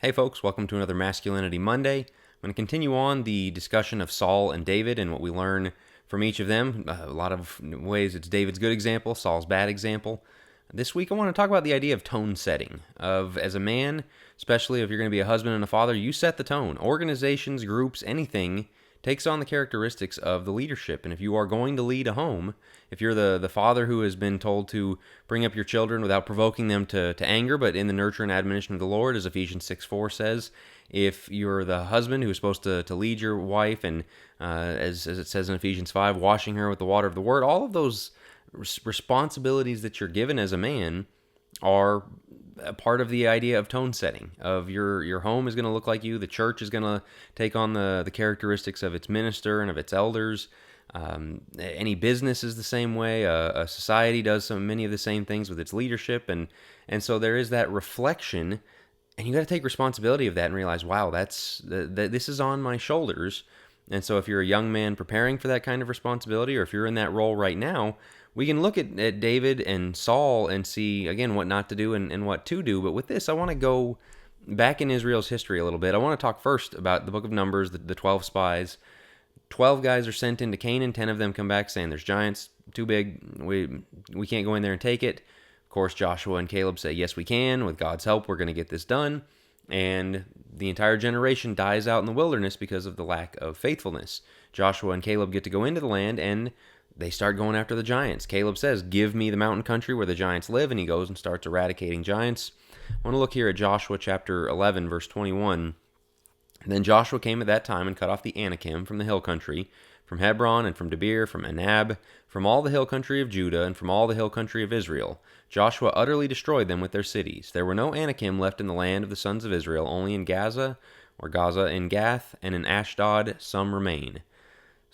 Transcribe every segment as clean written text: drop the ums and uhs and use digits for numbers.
Hey folks, welcome to another Masculinity Monday. I'm going to continue on the discussion of Saul and David and what we learn from each of them. A lot of ways it's David's good example, Saul's bad example. This week I want to talk about the idea of tone setting, of as a man, especially if you're going to be a husband and a father, you set the tone. Organizations, groups, anything takes on the characteristics of the leadership. And if you are going to lead a home, if you're the father who has been told to bring up your children without provoking them to anger, but in the nurture and admonition of the Lord, as Ephesians 6:4 says, if you're the husband who is supposed to lead your wife, and as it says in Ephesians 5, washing her with the water of the word, all of those responsibilities that you're given as a man are a part of the idea of tone setting, of your home is going to look like you. The church is going to take on the characteristics of its minister and of its elders. Any business is the same way. A society does many of the same things with its leadership, and so there is that reflection, and you got to take responsibility of that and realize, wow, this is on my shoulders. And so if you're a young man preparing for that kind of responsibility, or if you're in that role right now, we can look at David and Saul and see, again, what not to do and what to do. But with this, I want to go back in Israel's history a little bit. I want to talk first about the book of Numbers, the 12 spies. 12 guys are sent into Canaan. 10 of them come back saying, there's giants, too big, we can't go in there and take it. Of course, Joshua and Caleb say, yes, we can. With God's help, we're going to get this done. And the entire generation dies out in the wilderness because of the lack of faithfulness. Joshua and Caleb get to go into the land, and they start going after the giants. Caleb says, give me the mountain country where the giants live, and he goes and starts eradicating giants. I want to look here at Joshua chapter 11, verse 21. Then Joshua came at that time and cut off the Anakim from the hill country, from Hebron and from Debir, from Anab, from all the hill country of Judah, and from all the hill country of Israel. Joshua utterly destroyed them with their cities. There were no Anakim left in the land of the sons of Israel, only in Gaza, in Gath, and in Ashdod some remain.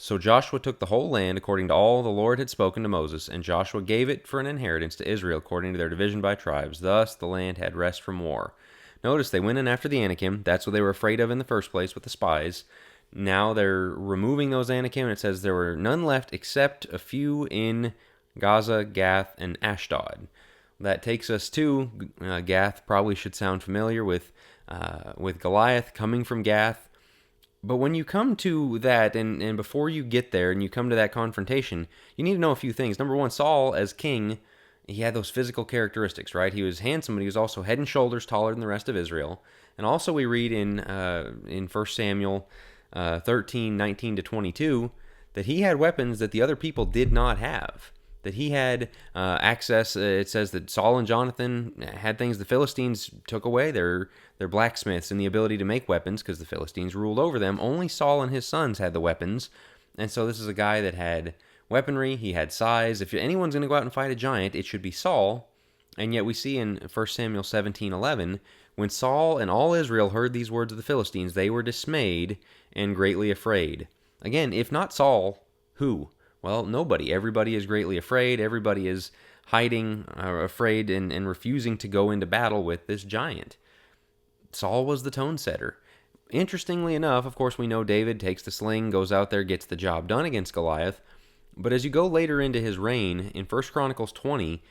So Joshua took the whole land according to all the Lord had spoken to Moses, and Joshua gave it for an inheritance to Israel according to their division by tribes. Thus the land had rest from war. Notice they went in after the Anakim. That's what they were afraid of in the first place with the spies. Now they're removing those Anakim, and it says there were none left except a few in Gaza, Gath, and Ashdod. That takes us to Gath. Probably should sound familiar with Goliath coming from Gath. But when you come to that, and before you get there and you come to that confrontation, you need to know a few things. Number one, Saul, as king, he had those physical characteristics, right? He was handsome, but he was also head and shoulders taller than the rest of Israel. And also we read in 1 Samuel 13, 19 to 22, that he had weapons that the other people did not have. That he had access. It says that Saul and Jonathan had things the Philistines took away, their blacksmiths and the ability to make weapons, because the Philistines ruled over them. Only Saul and his sons had the weapons. And so this is a guy that had weaponry, he had size. If anyone's going to go out and fight a giant, it should be Saul. And yet we see in 1 Samuel 17:11, when Saul and all Israel heard these words of the Philistines, they were dismayed and greatly afraid. Again, if not Saul, who? Well, nobody. Everybody is greatly afraid. Everybody is hiding, afraid, and refusing to go into battle with this giant. Saul was the tone setter. Interestingly enough, of course, we know David takes the sling, goes out there, gets the job done against Goliath. But as you go later into his reign, in 1 Chronicles 20,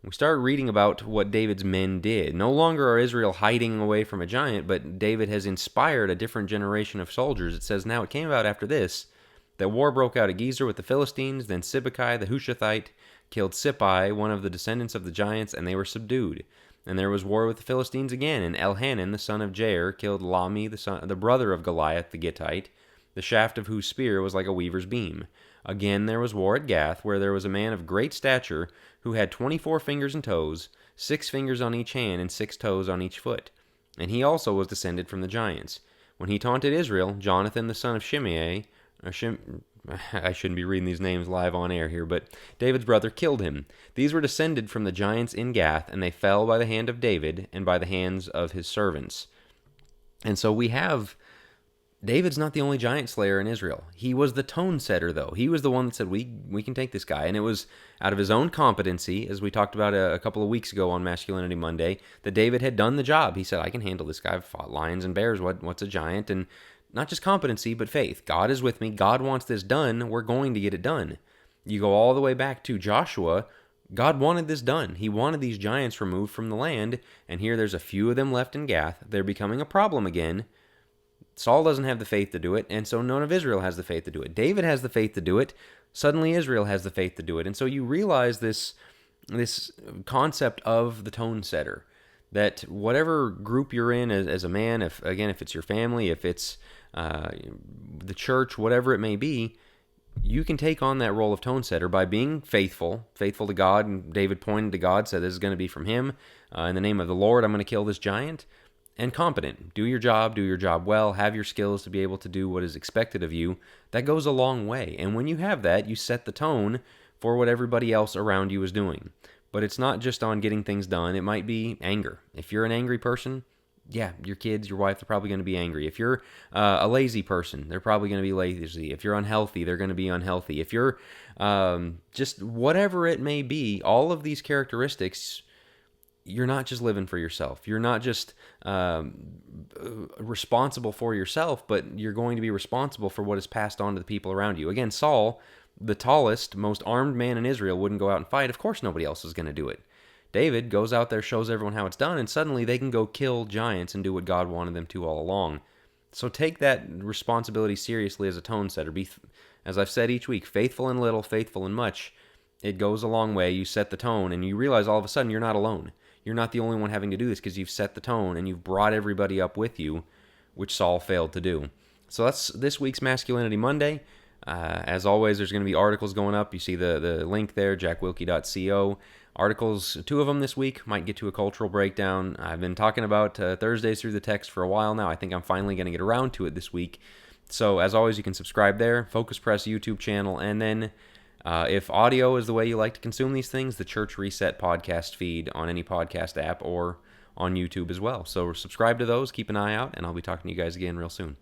we start reading about what David's men did. No longer are Israel hiding away from a giant, but David has inspired a different generation of soldiers. It says, now it came about after this, that war broke out at Gezer with the Philistines. Then Sibbecai the Hushathite killed Sippai, one of the descendants of the giants, and they were subdued. And there was war with the Philistines again, and Elhanan the son of Jair killed Lami, the brother of Goliath the Gittite, the shaft of whose spear was like a weaver's beam. Again there was war at Gath, where there was a man of great stature, who had 24 fingers and toes, 6 fingers on each hand, and 6 toes on each foot. And he also was descended from the giants. When he taunted Israel, Jonathan the son of Shimei, I shouldn't be reading these names live on air here, but David's brother killed him. These were descended from the giants in Gath, and they fell by the hand of David and by the hands of his servants. And so we have, David's not the only giant slayer in Israel. He was the tone setter, though. He was the one that said, we can take this guy. And it was out of his own competency, as we talked about a couple of weeks ago on Masculinity Monday, that David had done the job. He said, I can handle this guy. I've fought lions and bears. What's a giant? And not just competency, but faith. God is with me. God wants this done. We're going to get it done. You go all the way back to Joshua, God wanted this done. He wanted these giants removed from the land, and here there's a few of them left in Gath. They're becoming a problem again. Saul doesn't have the faith to do it, and so none of Israel has the faith to do it. David has the faith to do it. Suddenly Israel has the faith to do it. And so you realize this concept of the tone setter, that whatever group you're in as a man, if it's your family, if it's the church, whatever it may be, you can take on that role of tone setter by being faithful to God. And David pointed to God, said this is going to be from him. In the name of the Lord, I'm going to kill this giant. And competent. Do your job well, have your skills to be able to do what is expected of you. That goes a long way. And when you have that, you set the tone for what everybody else around you is doing. But it's not just on getting things done. It might be anger. If you're an angry person, yeah, your kids, your wife, they're probably going to be angry. If you're a lazy person, they're probably going to be lazy. If you're unhealthy, they're going to be unhealthy. If you're just whatever it may be, all of these characteristics, you're not just living for yourself. You're not just responsible for yourself, but you're going to be responsible for what is passed on to the people around you. Again, Saul, the tallest, most armed man in Israel, wouldn't go out and fight. Of course nobody else is going to do it. David goes out there, shows everyone how it's done, and suddenly they can go kill giants and do what God wanted them to all along. So take that responsibility seriously as a tone setter. Be, as I've said each week, faithful in little, faithful in much. It goes a long way. You set the tone, and you realize all of a sudden you're not alone. You're not the only one having to do this because you've set the tone and you've brought everybody up with you, which Saul failed to do. So that's this week's Masculinity Monday. As always, there's going to be articles going up. You see the link there, jackwilkie.co. Articles, 2 of them this week. Might get to a cultural breakdown. I've been talking about Thursdays through the text for a while now. I think I'm finally going to get around to it this week. So as always, you can subscribe there, Focus Press YouTube channel, and then if audio is the way you like to consume these things, the Church Reset podcast feed on any podcast app or on YouTube as well. So subscribe to those, keep an eye out, and I'll be talking to you guys again real soon.